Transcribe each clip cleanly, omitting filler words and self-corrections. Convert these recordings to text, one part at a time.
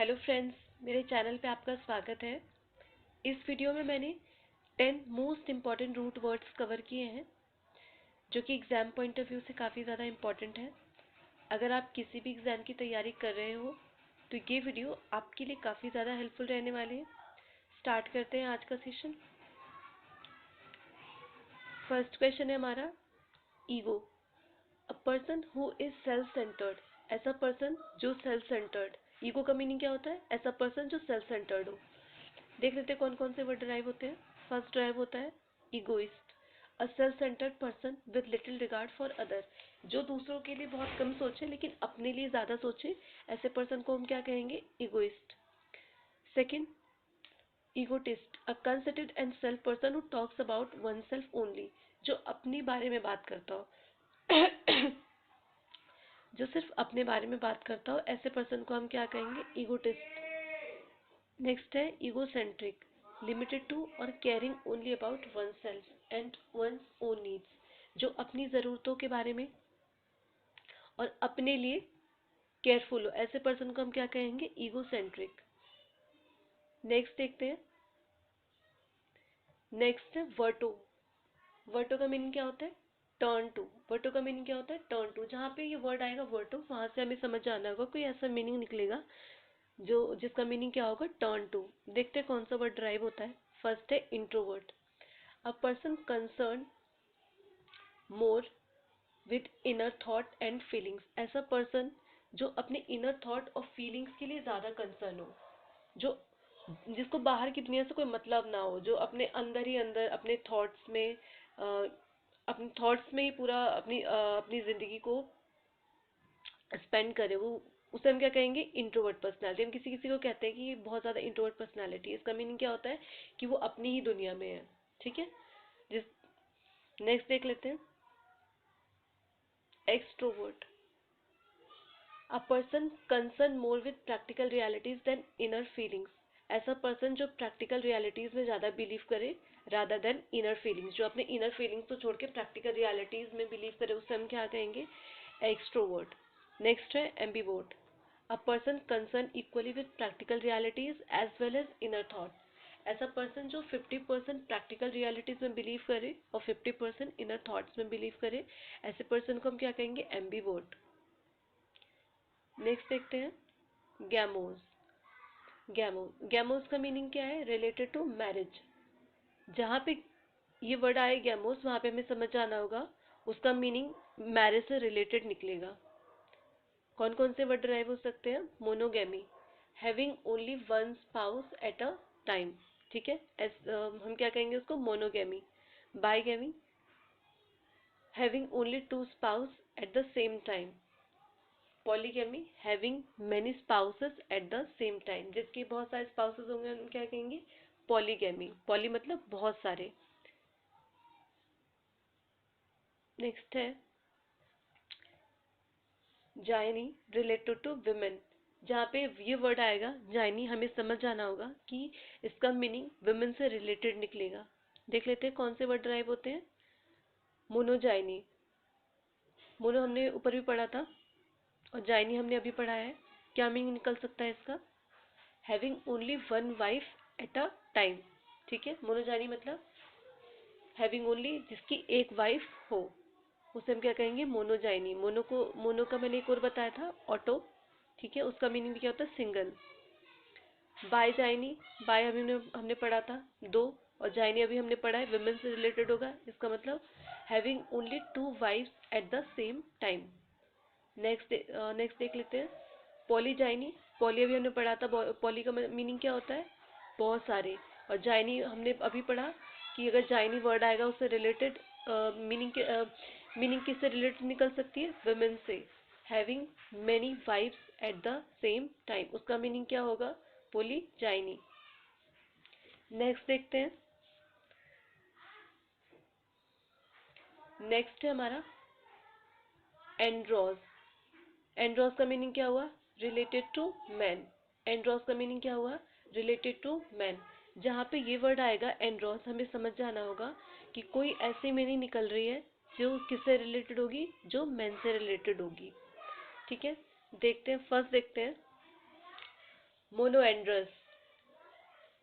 Hello friends, मेरे channel पे आपका स्वागत है। इस वीडियो में मैंने 10 most important root words cover किए हैं जो कि एग्ज़ाम पॉइंट ऑफ व्यू से काफ़ी ज़्यादा इम्पॉर्टेंट है। अगर आप किसी भी एग्ज़ाम की तैयारी कर रहे हो तो ये वीडियो आपके लिए काफ़ी ज़्यादा हेल्पफुल रहने वाली है। स्टार्ट करते हैं आज का सेशन। फर्स्ट क्वेश्चन है हमारा, ego. A person who is self centred. ऐसा पर्सन जो सेल्फ सेंटर्ड। ईगो का मीनिंग क्या होता है? ऐसा पर्सन जो सेल्फ सेंटर्ड हो। देख लेते हैं कौन कौन से वर्ड ड्राइव होते हैं। फर्स्ट ड्राइव होता है egoist, a self centred person with little regard for other. जो दूसरों के लिए बहुत कम सोचे लेकिन अपने लिए ज़्यादा सोचे, ऐसे पर्सन को हम क्या कहेंगे? Egoist. Second, egotist, a considered and self person who talks about one self only. जो अपने बारे में बात करता हो जो सिर्फ अपने बारे में बात करता हो, ऐसे पर्सन को हम क्या कहेंगे? ईगोटिस्ट। नेक्स्ट है ईगोसेंट्रिक, लिमिटेड टू और caring only about one self and one's own needs. जो अपनी ज़रूरतों के बारे में और अपने लिए केयरफुल हो, ऐसे पर्सन को हम क्या कहेंगे? ईगोसेंट्रिक। नेक्स्ट देखते हैं। नेक्स्ट है वर्टो। वर्टो का मीनिंग क्या होता है? Turn to. वर्टो का मीनिंग क्या होता है? Turn to. जहाँ पे ये वर्ड आएगा वर्टो, वहां से हमें समझ आना होगा कोई ऐसा मीनिंग निकलेगा जो जिसका मीनिंग क्या होगा? Turn to. देखते हैं कौन सा वर्ड ड्राइव होता है। फर्स्ट है introvert, a person concern more with inner thought and feelings. ऐसा पर्सन जो अपने इनर थॉट और फीलिंग्स के लिए ज़्यादा कंसर्न हो, जो जिसको बाहर की दुनिया से कोई मतलब ना हो, जो अपने अंदर ही अंदर अपने थॉट्स में अपने थॉट्स में ही पूरा अपनी ज़िंदगी को स्पेंड करे। वो उसे हम क्या कहेंगे? Introvert personality. हम किसी किसी को कहते हैं कि ये बहुत ज़्यादा इंट्रोवर्ट पर्सनैलिटी है। इसका मीनिंग क्या होता है? कि वो अपनी ही दुनिया में है। ठीक है। जिस नेक्स्ट देख लेते हैं, extrovert, a person concern more with practical realities than inner feelings. ऐसा पर्सन जो प्रैक्टिकल रियलिटीज में ज़्यादा बिलीव करे रादर देन इनर फीलिंग्स। जो अपने इनर फीलिंग्स को छोड़ के प्रैक्टिकल रियलिटीज में बिलीव करे, उसे हम क्या कहेंगे? एक्सट्रोवर्ट। नेक्स्ट है ambivert, a person concern equally with practical realities as well as inner thought. ऐसा पर्सन जो 50% प्रैक्टिकल रियलिटीज में बिलीव करे और 50% इनर थॉट्स में बिलीव करे, ऐसे पर्सन को हम क्या कहेंगे? एम्बीवर्ट। नेक्स्ट देखते हैं गैमोस। गैमोस का मीनिंग क्या है? Related to marriage. जहाँ पे ये वर्ड आए गैमोस, वहाँ पे हमें समझ आना होगा उसका मीनिंग मैरिज से रिलेटेड निकलेगा। कौन कौन से वर्ड ड्राइव हो सकते हैं? Monogamy, having only one spouse at a time. ठीक है। हम क्या कहेंगे उसको? Monogamy. Bigamy, having only two spouse at the same time. Polygamy, having many spouses at the same time. जिसके बहुत सारे स्पाउसेस होंगे हम क्या कहेंगे? पॉलीगैमी। पॉली मतलब बहुत सारे। नेक्स्ट है जाइनी, रिलेटेड टू विमेन। जहाँ पे ये वर्ड आएगा जाइनी, हमें समझ आना होगा कि इसका मीनिंग विमेन से रिलेटेड निकलेगा। देख लेते हैं कौन से वर्ड ड्राइव होते हैं। मोनोजाइनी, मोनो हमने ऊपर भी पढ़ा था और जाइनी हमने अभी पढ़ा है। क्या मीनिंग निकल सकता है इसका? Having only one wife eight a time. ठीक है। मोनोजानी मतलब हैविंग ओनली, जिसकी एक वाइफ हो, उसे हम क्या कहेंगे? मोनोजाइनी। मोनो का मैंने एक और बताया था, ऑटो। ठीक है। उसका मीनिंग भी क्या होता है? सिंगल। बाय जाइनी, बाय हमने पढ़ा था दो, और जाइनी अभी हमने पढ़ा है विमेन से रिलेटेड होगा। इसका मतलब having only two wives at the same time. Next देख लेते हैं पॉलीजाइनी। पॉली अभी हमने पढ़ा था, पॉली का मीनिंग क्या होता है? बहुत सारे। और जाइनी हमने अभी पढ़ा कि अगर जाइनी वर्ड आएगा उससे रिलेटेड मीनिंग किससे रिलेटेड निकल सकती है? वुमेन से। Having many wives at the same time, उसका मीनिंग क्या होगा? पॉलीजाइनी। नेक्स्ट देखते हैं। नेक्स्ट है हमारा एंड्रोस। एंड्रोस का मीनिंग क्या हुआ? Related to man. एंड्रोस का मीनिंग क्या हुआ? Related to man. जहाँ पे ये वर्ड आएगा एंड्रोस, हमें समझ जाना होगा कि कोई ऐसी मीनिंग निकल रही है जो किससे रिलेटेड होगी? जो मैन से रिलेटेड होगी। ठीक है। देखते हैं, फर्स्ट देखते हैं मोनोएंड्रस।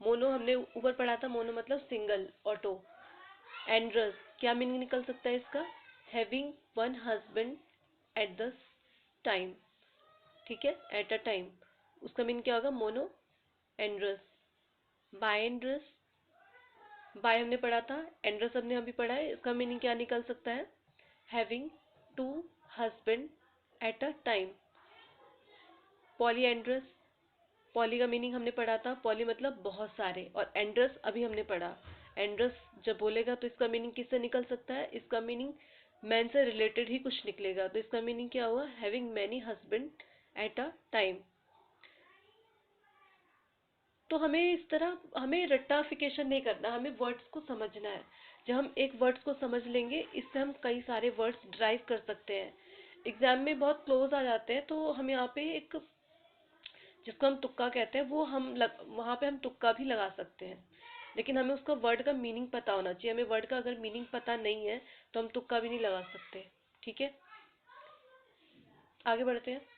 मोनो हमने ऊपर पढ़ा था, मोनो मतलब सिंगल ऑटो। एंड्रस क्या मीनिंग निकल सकता है इसका? Having one husband at the time. ठीक है, एट अ टाइम, उसका मीनिंग क्या होगा? मोनो एंड्रस। बाय एंड्रस, बाय हमने पढ़ा था, एंड्रस हमने अभी पढ़ा है, इसका मीनिंग क्या निकल सकता है? Having two husband at a time. Polyandrous, poly का मीनिंग हमने पढ़ा था, पॉली मतलब बहुत सारे, और एंड्रस अभी हमने पढ़ा। एंड्रस जब बोलेगा तो इसका मीनिंग किससे निकल सकता है? इसका मीनिंग मैन से रिलेटेड ही कुछ निकलेगा, तो इसका मीनिंग क्या हुआ? Having many husband at a time. तो हमें इस तरह हमें रट्टाफिकेशन नहीं करना, हमें वर्ड्स को समझना है। जब हम एक वर्ड्स को समझ लेंगे, इससे हम कई सारे वर्ड्स ड्राइव कर सकते हैं, एग्जाम में बहुत क्लोज आ जाते हैं, तो हम यहाँ पे एक, जिसको हम तुक्का कहते हैं, वो वहाँ पे हम तुक्का भी लगा सकते हैं, लेकिन हमें उसका वर्ड का मीनिंग पता होना चाहिए। हमें वर्ड का अगर मीनिंग पता नहीं है तो हम तुक्का भी नहीं लगा सकते। ठीक है, आगे बढ़ते हैं।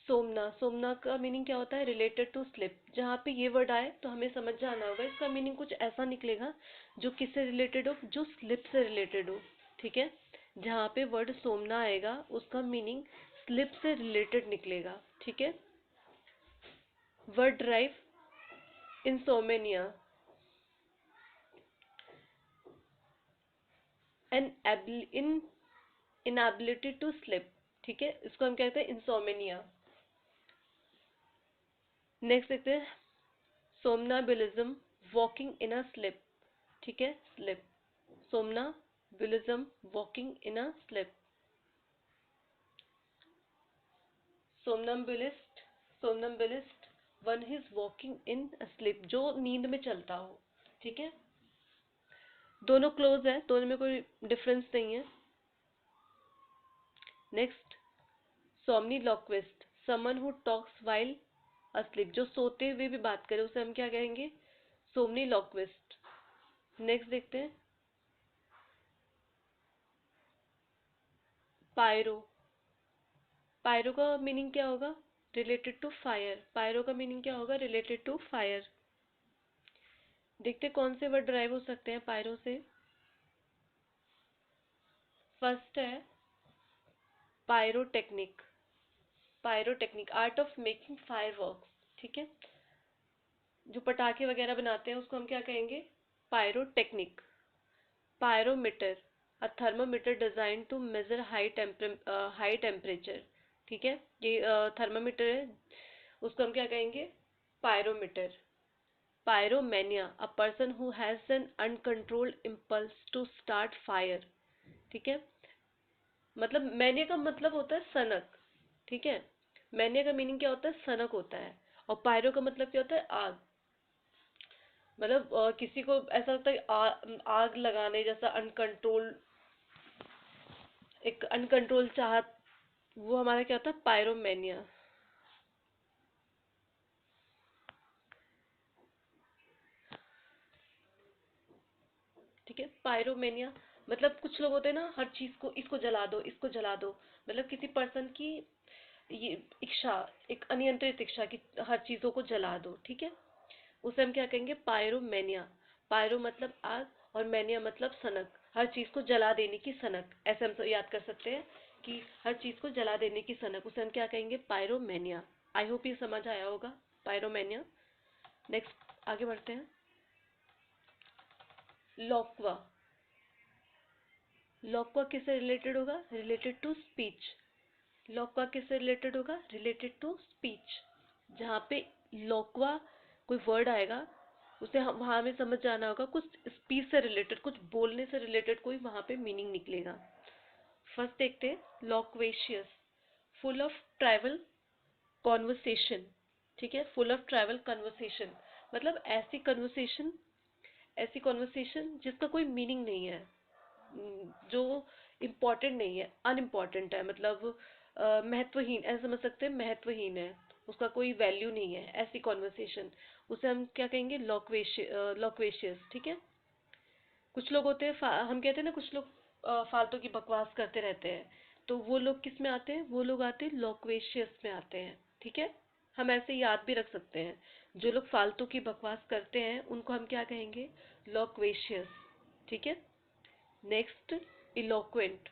सोमना, सोमना का मीनिंग क्या होता है? Related to sleep. जहाँ पे ये वर्ड आए तो हमें समझ जाना होगा इसका मीनिंग कुछ ऐसा निकलेगा जो किससे रिलेटेड हो? जो स्लिप से रिलेटेड हो। ठीक है, जहाँ पे वर्ड सोमना आएगा उसका मीनिंग स्लिप से रिलेटेड निकलेगा। ठीक है, word derive insomnia, an in inability to sleep. ठीक है, इसको हम कहते हैं इंसोमेनिया। नेक्स्ट देखते हैं, सोमनाबुलिज्म, वॉकिंग इन अ स्लिप। ठीक है, sleep, somnambulism, walking in a sleep. Somnambulist, somnambulist, one is walking in a sleep, जो नींद में चलता हो। ठीक है, दोनों क्लोज है, दोनों में कोई डिफरेंस नहीं है। Next, somniloquist, someone who talks while asleep, जो सोते हुए भी बात करे उसे हम क्या कहेंगे? सोमनीलॉक्विस्ट। नेक्स्ट देखते हैं, पायरो, पायरो का मीनिंग क्या होगा? Related to fire. पायरो का मीनिंग क्या होगा? Related to fire. देखते कौन से वर्ड ड्राइव हो सकते हैं पायरो से। फर्स्ट है pyrotechnic, pyrotechnic, art of making fire. ठीक है, जो पटाखे वगैरह बनाते हैं उसको हम क्या कहेंगे? Pyrotechnic. Pyrometer, a thermometer designed to measure high temperature. ठीक है, ये थर्मोमीटर है, उसको हम क्या कहेंगे? Pyrometer. Pyromania, a person who has an uncontrolled impulse to start fire. ठीक है, मतलब मैनिया का मतलब होता है सनक। ठीक है, मैनिया का मीनिंग क्या होता है? सनक होता है। और पायरो का मतलब क्या होता है? आग। मतलब किसी को ऐसा लगता है आग लगाने जैसा, अनकंट्रोल, एक अनकंट्रोल चाहत, वो हमारा क्या होता है? पायरोमेनिया। ठीक है, पायरोमेनिया मतलब कुछ लोग होते हैं ना, हर चीज को, इसको जला दो, इसको जला दो, मतलब किसी पर्सन की ये इच्छा, एक अनियंत्रित इच्छा की हर चीजों को जला दो। ठीक है, उसे हम क्या कहेंगे? पायरोमेनिया। पायरो मतलब आग, और मेनिया मतलब सनक, हर चीज को जला देने की सनक, ऐसे हम सब याद कर सकते हैं कि हर चीज को जला देने की सनक, उसे हम क्या कहेंगे? पायरोमेनिया। आई होप ये समझ आया होगा, पायरोमेनिया। नेक्स्ट आगे बढ़ते हैं, लोक्वा। लोक्वा किससे रिलेटेड होगा? Related to speech. लोक्वा किससे रिलेटेड होगा? Related to speech. जहाँ पे लोक्वा कोई वर्ड आएगा, उसे हम वहाँ हमें समझ जाना होगा कुछ स्पीच से रिलेटेड, कुछ बोलने से रिलेटेड कोई वहाँ पे मीनिंग निकलेगा। फर्स्ट देखते हैं, लोक्वेशियस, फुल ऑफ ट्राइवल कॉन्वर्सेशन। ठीक है, फुल ऑफ ट्राइवल कन्वर्सेशन मतलब ऐसी कॉन्वर्सेशन जिसका कोई मीनिंग नहीं है, जो इम्पोर्टेंट नहीं है, अनइम्पोर्टेंट है, मतलब महत्वहीन, ऐसा समझ सकते हैं, महत्वहीन है, उसका कोई वैल्यू नहीं है, ऐसी कॉन्वर्सेशन, उसे हम क्या कहेंगे? लॉक्वेशियस। ठीक है, कुछ लोग होते हैं हम कहते हैं ना, कुछ लोग फालतू की बकवास करते रहते हैं, तो वो लोग किस में आते हैं? वो लोग आते हैं लॉक्वेशियस में आते हैं। ठीक है, हम ऐसे याद भी रख सकते हैं। जो लोग फालतू की बकवास करते हैं उनको हम क्या कहेंगे? लोक्वेशियस। ठीक है। Next, eloquent.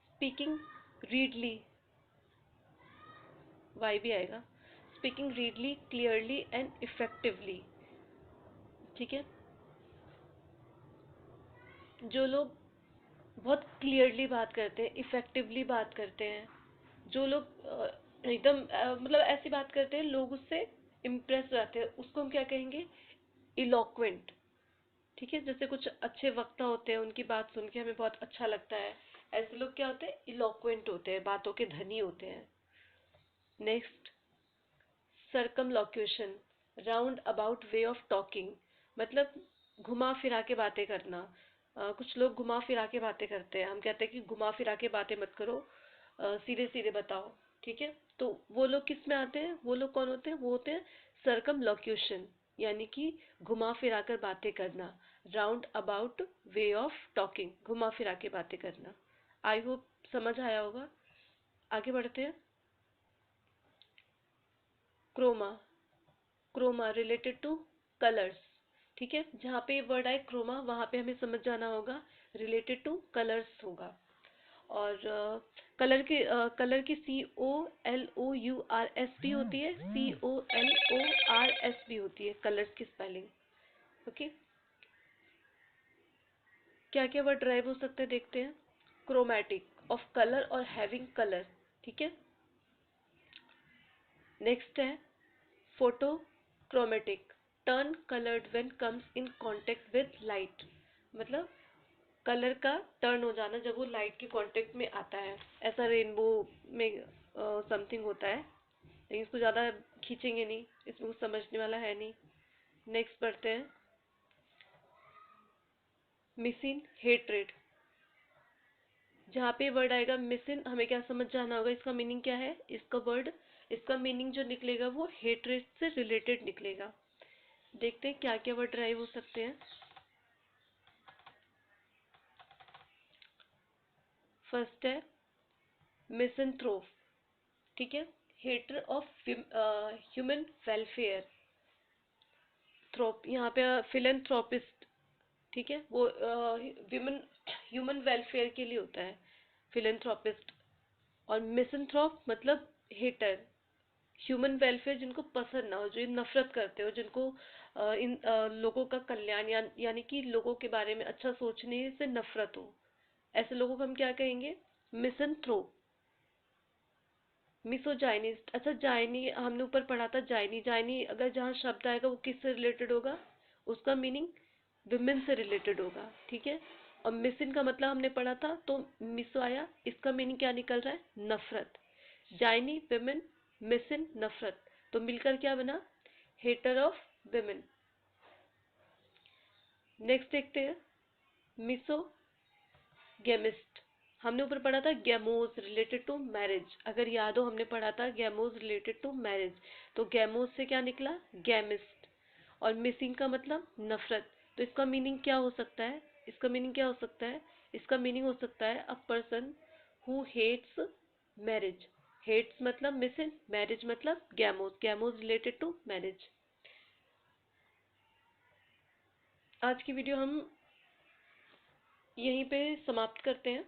Speaking readily, Y भी आएगा। Speaking readily, clearly and effectively. ठीक है। जो लोग बहुत क्लियरली बात करते हैं, इफेक्टिवली बात करते हैं, जो लोग एकदम मतलब ऐसी बात करते हैं लोग उससे इम्प्रेस हो जाते हैं, उसको हम क्या कहेंगे? इलोक्वेंट। ठीक है। जैसे कुछ अच्छे वक्ता होते हैं, उनकी बात सुन के हमें बहुत अच्छा लगता है, ऐसे लोग क्या होते हैं? इलोक्वेंट होते हैं, बातों के धनी होते हैं। Next, circumlocution, round about way of talking. मतलब घुमा फिरा के बातें करना। कुछ लोग घुमा फिरा के बातें करते हैं, हम कहते हैं कि घुमा फिरा के बातें मत करो, सीधे सीधे बताओ। ठीक है। तो वो लोग किस में आते हैं? वो लोग कौन होते हैं? वो होते हैं सर्कमलोक्यूशन, यानी कि घुमा फिरा कर बातें करना। Round about way of talking, घुमा फिरा के बातें करना। आई होप समझ आया होगा। आगे बढ़ते हैं। Chroma. Chroma related to colours. ठीक है। जहाँ पे वर्ड आए क्रोमा, वहाँ पे हमें समझ जाना होगा रिलेटेड टू कलर्स होगा। और कलर की COLOURS भी होती है, COLORS भी होती है, कलर्स की स्पेलिंग। ओके। क्या क्या वर्ड ड्राइव हो सकते हैं देखते हैं। क्रोमैटिक, ऑफ कलर और हैविंग कलर। ठीक है। नेक्स्ट है photochromatic, turn coloured when comes in contact with light. मतलब कलर का टर्न हो जाना जब वो लाइट के कांटेक्ट में आता है। ऐसा रेनबो में समथिंग होता है, लेकिन इसको ज़्यादा खींचेंगे नहीं, इसमें कुछ समझने वाला है नहीं। नेक्स्ट पढ़ते हैं। मिसिन हेट्रेड। जहाँ पे वर्ड आएगा मिसिन, हमें क्या समझ जाना होगा? इसका मीनिंग क्या है? इसका मीनिंग जो निकलेगा वो हेट्रेड से रिलेटेड निकलेगा। देखते हैं क्या क्या वर्ड ड्राइव हो सकते हैं। फर्स्ट है मिसनथ्रोप। ठीक है। Hater of human welfare. Thrope यहाँ पे फिलेंथ्रोपिस्ट। ठीक है। वो ह्यूमन ह्यूमन वेलफेयर के लिए होता है फिलेंथ्रोपिस्ट। और मिसनथ्रोप मतलब हेटर, ह्यूमन वेलफेयर जिनको पसंद ना हो, जो नफरत करते हो, जिनको इन लोगों का कल्याण यानी कि लोगों के बारे में अच्छा सोचने से नफरत हो, ऐसे लोगों को हम क्या कहेंगे? मिसनथ्रोप। मिसोजाइनिस्ट। अच्छा, जाइनी हमने ऊपर पढ़ा था, जाइनी जाइनी अगर जहाँ शब्द आएगा वो किससे रिलेटेड होगा? उसका मीनिंग विमेन से रिलेटेड होगा। ठीक है। और मिसिन का मतलब हमने पढ़ा था, तो मिसो आया, इसका मीनिंग क्या निकल रहा है? नफरत। जाइनी विमेन, मिसिन नफरत, तो मिलकर क्या बना? Hater of women. नेक्स्ट देखते हैं। मिसो गेमिस्ट। हमने ऊपर पढ़ा था गैमोस रिलेटेड टू मैरिज, अगर याद हो हमने पढ़ा था गैमोस रिलेटेड टू मैरिज, तो गैमोस से क्या निकला? गैमिस्ट। और मिसिंग का मतलब नफरत, तो इसका मीनिंग क्या हो सकता है? इसका मीनिंग क्या हो सकता है? इसका मीनिंग हो सकता है a person who hates marriage. Hates मतलब मिसिंग, मैरिज मतलब गैमोस, गैमोस रिलेटेड टू मैरिज। आज की वीडियो हम यहीं पे समाप्त करते हैं।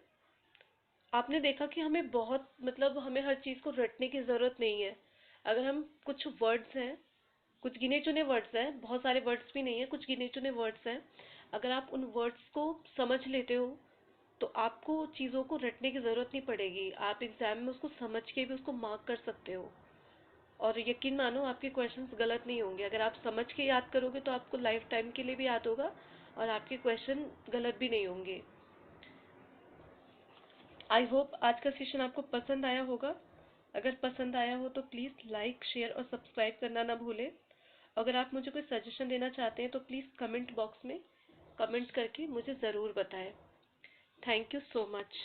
आपने देखा कि हमें बहुत मतलब हमें हर चीज़ को रटने की ज़रूरत नहीं है। अगर हम कुछ वर्ड्स हैं, कुछ गिने चुने वर्ड्स हैं, बहुत सारे वर्ड्स भी नहीं है, कुछ गिने चुने वर्ड्स हैं, अगर आप उन वर्ड्स को समझ लेते हो तो आपको चीज़ों को रटने की ज़रूरत नहीं पड़ेगी। आप एग्ज़ाम में उसको समझ के भी उसको मार्क कर सकते हो। और यकीन मानो आपके क्वेश्चंस गलत नहीं होंगे। अगर आप समझ के याद करोगे तो आपको लाइफ टाइम के लिए भी याद होगा और आपके क्वेश्चन गलत भी नहीं होंगे। आई होप आज का सेशन आपको पसंद आया होगा। अगर पसंद आया हो तो प्लीज़ लाइक शेयर और सब्सक्राइब करना ना भूलें। अगर आप मुझे कोई सजेशन देना चाहते हैं तो प्लीज़ कमेंट बॉक्स में कमेंट करके मुझे ज़रूर बताएं। Thank you so much.